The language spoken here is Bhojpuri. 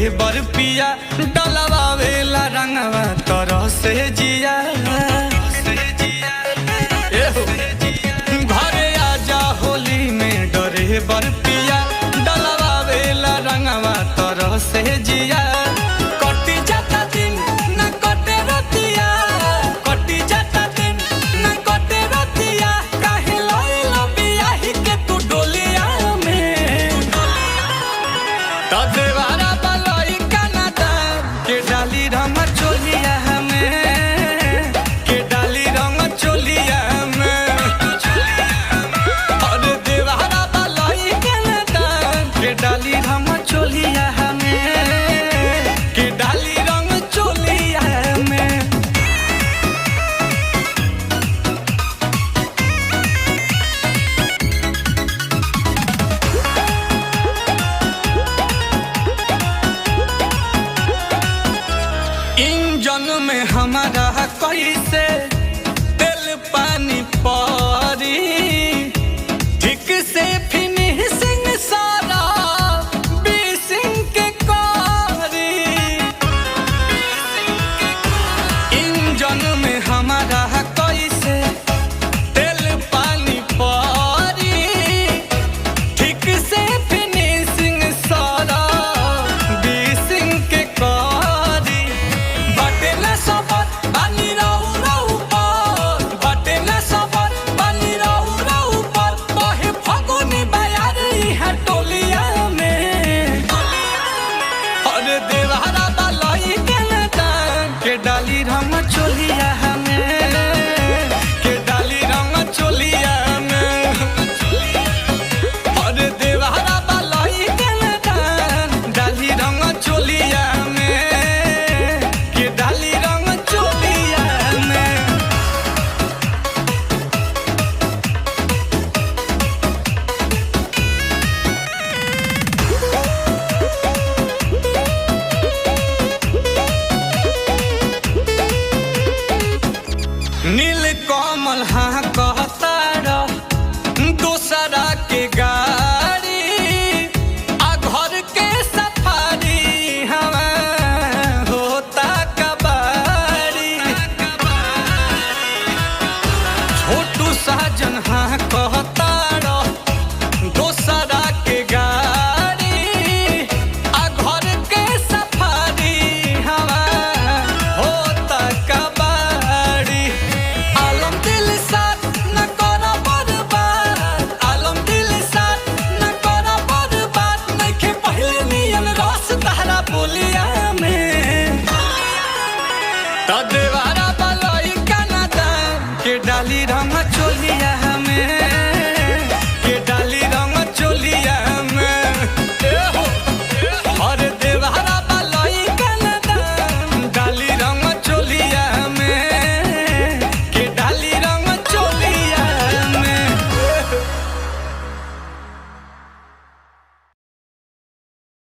बर पिया डलवावेला रंगवा तरह से जिया घरे आजा होली में डरे बर पिया डलवावेला रंगवा तरह से जिया कटी जाता दिन न कटे रतिया कटी जाता दिन न कटे रतिया काहे लइलो बियाही के तू डोलिया में त देवारा बलई कनादा के डाली रंग चोलिया हमें के डाली रंग चोलिया में और देवारा बलई कनादा के डाली रंग चोलिया हमें के डाली रंग चोलिया में इंजन में हमारा कैसे तेल पानी परी ठीक से फिनिशिंग सारा बीसिंग के करी इंजन में हमारा कैसे तेल पानी परी ठीक से फिनिशिंग सारा बीसिंग के करी बाटे न सबर बानी रहू रहू पर बाटे न सबर बानी रहू रहू पर बहे फगुनी बयार इहा टोलिया में और देवारा बलई के डाली रंग चोलिया हमें के डाली रंग चोलिया में और देवारा बलई डाली रंग चोलिया में के डाली रंग चोलिया में नील कमल हाँ कहता दूसरा के गाड़ी आ घर के सफारी हवा होता कबाड़ी छोटू साजन हाँ कह